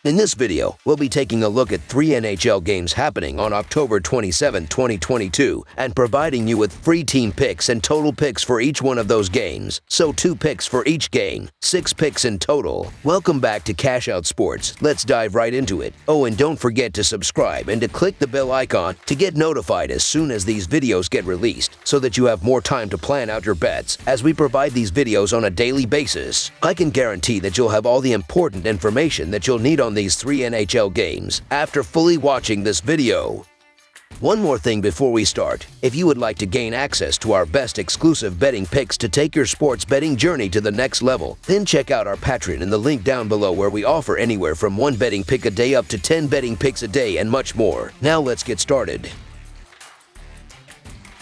In this video, we'll be taking a look at 3 NHL games happening on October 27, 2022, and providing you with free team picks and total picks for each one of those games. So 2 picks for each game, 6 picks in total. Welcome back to Cash Out Sports. Let's dive right into it. Oh, and don't forget to subscribe and to click the bell icon to get notified as soon as these videos get released, so that you have more time to plan out your bets as we provide these videos on a daily basis. I can guarantee that you'll have all the important information that you'll need on these 3 NHL games after fully watching this video. One more thing before we start. If you would like to gain access to our best exclusive betting picks to take your sports betting journey to the next level, then check out our Patreon in the link down below, where we offer anywhere from 1 betting pick a day up to 10 betting picks a day and much more. Now let's get started.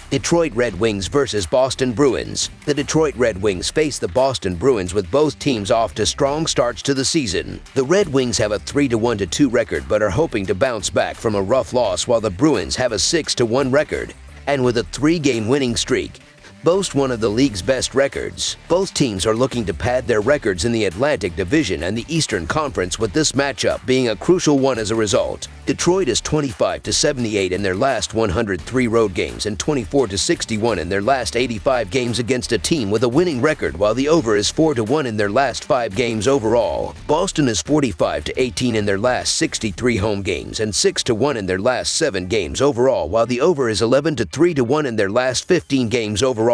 Detroit Red Wings versus Boston Bruins. The Detroit Red Wings face the Boston Bruins with both teams off to strong starts to the season. The Red Wings have a 3-1-2 record but are hoping to bounce back from a rough loss, while the Bruins have a 6-1 record and with a 3-game winning streak, boast one of the league's best records. Both teams are looking to pad their records in the Atlantic Division and the Eastern Conference, with this matchup being a crucial one as a result. Detroit is 25-78 in their last 103 road games and 24-61 in their last 85 games against a team with a winning record, while the over is 4-1 in their last 5 games overall. Boston is 45-18 in their last 63 home games and 6-1 in their last 7 games overall, while the over is 11-3-1 in their last 15 games overall.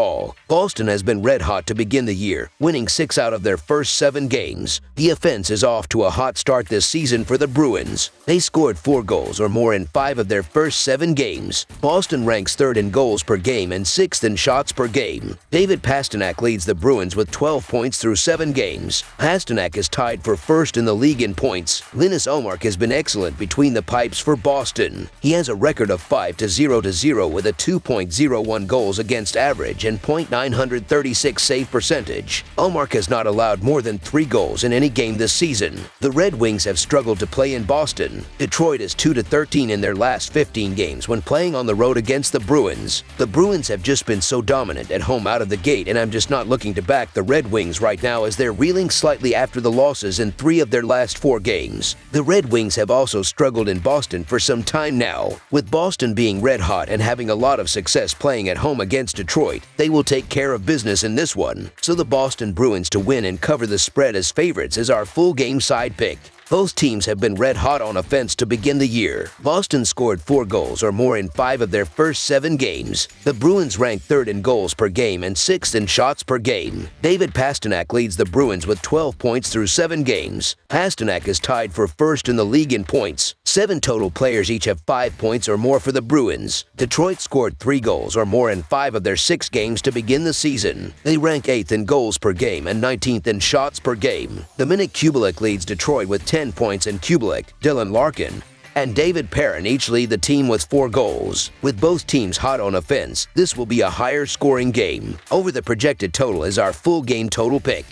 Boston has been red hot to begin the year, winning 6 out of their first 7 games. The offense is off to a hot start this season for the Bruins. They scored 4 goals or more in 5 of their first 7 games. Boston ranks 3rd in goals per game and 6th in shots per game. David Pastrnak leads the Bruins with 12 points through 7 games. Pastrnak is tied for 1st in the league in points. Linus Ullmark has been excellent between the pipes for Boston. He has a record of 5-0-0 with a 2.01 goals against average and .936 save percentage. Ullmark has not allowed more than 3 goals in any game this season. The Red Wings have struggled to play in Boston. Detroit is 2-13 in their last 15 games when playing on the road against the Bruins. The Bruins have just been so dominant at home out of the gate, and I'm just not looking to back the Red Wings right now, as they're reeling slightly after the losses in 3 of their last 4 games. The Red Wings have also struggled in Boston for some time now. With Boston being red hot and having a lot of success playing at home against Detroit, they will take care of business in this one. So the Boston Bruins to win and cover the spread as favorites is our full game side pick. Both teams have been red hot on offense to begin the year. Boston scored 4 goals or more in 5 of their first 7 games. The Bruins rank 3rd in goals per game and 6th in shots per game. David Pastrnak leads the Bruins with 12 points through 7 games. Pastrnak is tied for 1st in the league in points. 7 total players each have 5 points or more for the Bruins. Detroit scored 3 goals or more in 5 of their 6 games to begin the season. They rank 8th in goals per game and 19th in shots per game. Dominik Kubalik leads Detroit with 10 points, and Kubalik, Dylan Larkin, and David Perrin each lead the team with 4 goals. With both teams hot on offense, this will be a higher scoring game. Over the projected total is our full game total pick.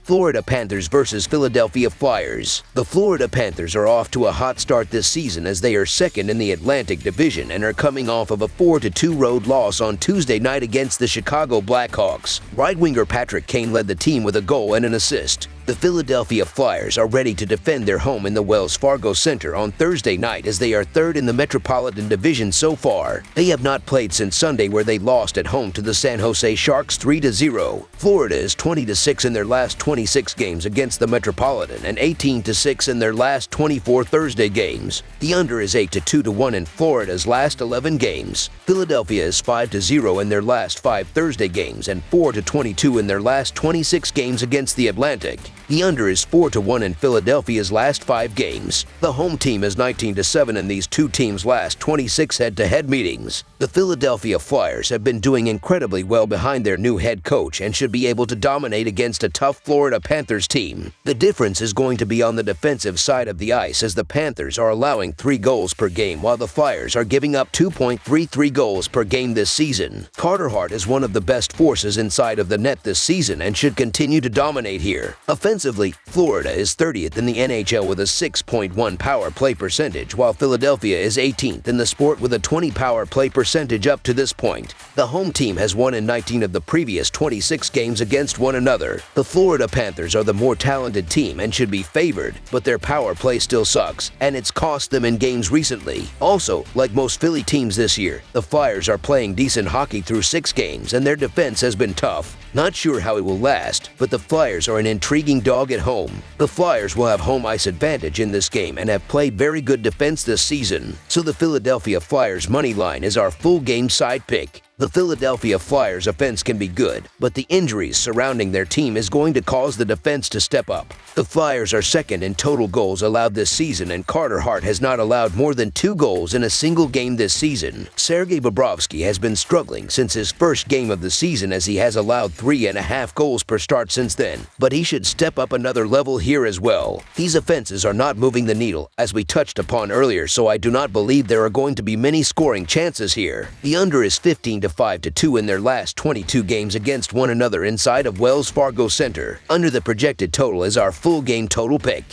Florida Panthers versus Philadelphia Flyers. The Florida Panthers are off to a hot start this season, as they are 2nd in the Atlantic Division and are coming off of a 4-2 road loss on Tuesday night against the Chicago Blackhawks. Right winger Patrick Kane led the team with a goal and an assist. The Philadelphia Flyers are ready to defend their home in the Wells Fargo Center on Thursday night, as they are 3rd in the Metropolitan Division so far. They have not played since Sunday, where they lost at home to the San Jose Sharks 3-0. Florida is 20-6 in their last 26 games against the Metropolitan and 18-6 in their last 24 Thursday games. The under is 8-2-1 in Florida's last 11 games. Philadelphia is 5-0 in their last 5 Thursday games and 4-22 in their last 26 games against the Atlantic. The under is 4-1 in Philadelphia's last 5 games. The home team is 19-7 in these 2 teams' last 26 head-to-head meetings. The Philadelphia Flyers have been doing incredibly well behind their new head coach and should be able to dominate against a tough Florida Panthers team. The difference is going to be on the defensive side of the ice, as the Panthers are allowing 3 goals per game, while the Flyers are giving up 2.33 goals per game this season. Carter Hart is one of the best forces inside of the net this season and should continue to dominate here. Offensively, Offensively, Florida is 30th in the NHL with a 6.1 power play percentage, while Philadelphia is 18th in the sport with a 20 power play percentage up to this point. The home team has won in 19 of the previous 26 games against one another. The Florida Panthers are the more talented team and should be favored, but their power play still sucks, and it's cost them in games recently. Also, like most Philly teams this year, the Flyers are playing decent hockey through 6 games, and their defense has been tough. Not sure how it will last, but the Flyers are an intriguing dog at home. The Flyers will have home ice advantage in this game and have played very good defense this season, so the Philadelphia Flyers money line is our full game side pick. The Philadelphia Flyers offense can be good, but the injuries surrounding their team is going to cause the defense to step up. The Flyers are second in total goals allowed this season, and Carter Hart has not allowed more than 2 goals in a single game this season. Sergei Bobrovsky has been struggling since his first game of the season, as he has allowed 3.5 goals per start since then, but he should step up another level here as well. These offenses are not moving the needle, as we touched upon earlier, so I do not believe there are going to be many scoring chances here. The under is 15-5-2 in their last 22 games against one another inside of Wells Fargo Center. Under the projected total is our full game total pick.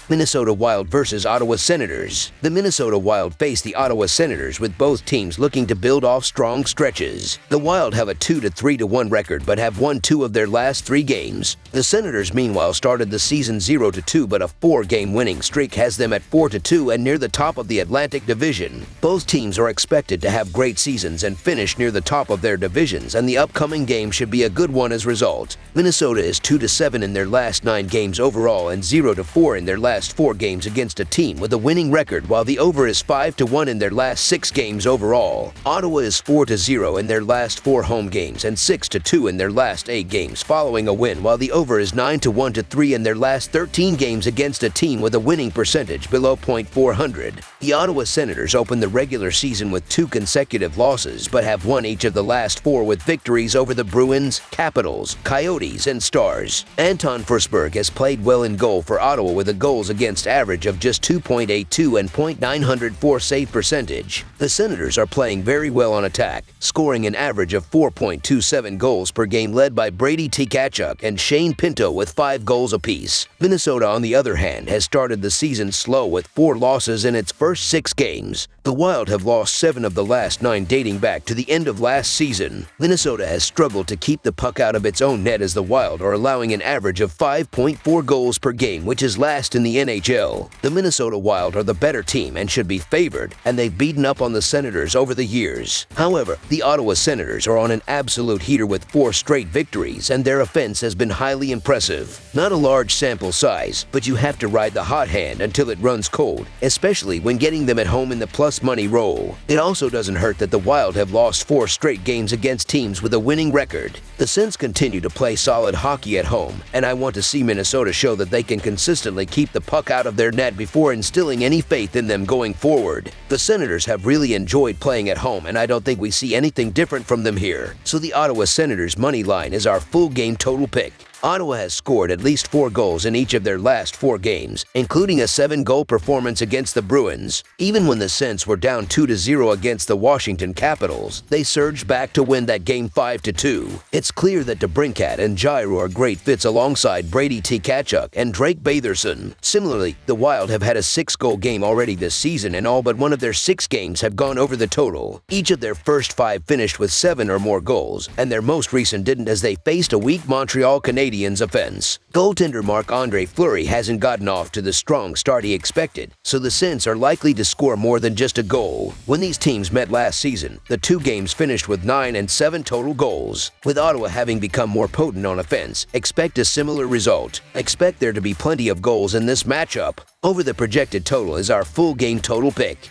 Minnesota Wild versus Ottawa Senators. The Minnesota Wild face the Ottawa Senators, with both teams looking to build off strong stretches. The Wild have a 2-3-1 record but have won 2 of their last 3 games. The Senators, meanwhile, started the season 0-2, but a 4-game winning streak has them at 4-2 and near the top of the Atlantic Division. Both teams are expected to have great seasons and finish near the top of their divisions, and the upcoming game should be a good one as a result. Minnesota is 2-7 in their last 9 games overall and 0-4 in their last 4 games against a team with a winning record, while the over is 5-1 in their last 6 games overall. Ottawa is 4-0 in their last 4 home games and 6-2 in their last 8 games following a win, while the over is 9-1-3 in their last 13 games against a team with a winning percentage below .400. The Ottawa Senators opened the regular season with 2 consecutive losses, but have won each of the last 4 with victories over the Bruins, Capitals, Coyotes, and Stars. Anton Forsberg has played well in goal for Ottawa with a goals against average of just 2.82 and .904 save percentage. The Senators are playing very well on attack, scoring an average of 4.27 goals per game, led by Brady Tkachuk and Shane Pinto with 5 goals apiece. Minnesota, on the other hand, has started the season slow with 4 losses in its first 6 games. The Wild have lost 7 of the last 9 dating back to the end of last season. Minnesota has struggled to keep the puck out of its own net, as the Wild are allowing an average of 5.4 goals per game, which is last in the NHL. The Minnesota Wild are the better team and should be favored, and they've beaten up on the Senators over the years. However, the Ottawa Senators are on an absolute heater with 4 straight victories, and their offense has been highly impressive. Not a large sample size, but you have to ride the hot hand until it runs cold, especially when getting them at home in the plus money role. It also doesn't hurt that the Wild have lost 4 straight games against teams with a winning record. The Sens continue to play solid hockey at home, and I want to see Minnesota show that they can consistently keep the puck out of their net before instilling any faith in them going forward. The Senators have really enjoyed playing at home, and I don't think we see anything different from them here. So the Ottawa Senators money line is our full game total pick. Ottawa has scored at least 4 goals in each of their last 4 games, including a 7-goal performance against the Bruins. Even when the Sens were down 2-0 against the Washington Capitals, they surged back to win that game 5-2. It's clear that DeBrincat and Gyro are great fits alongside Brady Tkachuk and Drake Batherson. Similarly, the Wild have had a 6-goal game already this season, and all but one of their 6 games have gone over the total. Each of their first 5 finished with 7 or more goals, and their most recent didn't, as they faced a weak Montreal Canadiens offense. Goaltender Marc-Andre Fleury hasn't gotten off to the strong start he expected, so the Sens are likely to score more than just a goal. When these teams met last season, the 2 games finished with 9 and 7 total goals. With Ottawa having become more potent on offense, expect a similar result. Expect there to be plenty of goals in this matchup. Over the projected total is our full game total pick.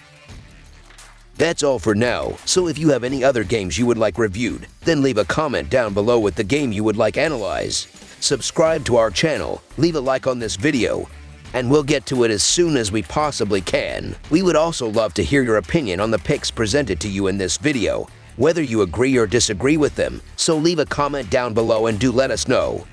That's all for now, so if you have any other games you would like reviewed, then leave a comment down below with the game you would like analyzed. Subscribe to our channel, leave a like on this video, and we'll get to it as soon as we possibly can. We would also love to hear your opinion on the picks presented to you in this video, whether you agree or disagree with them, so leave a comment down below and do let us know.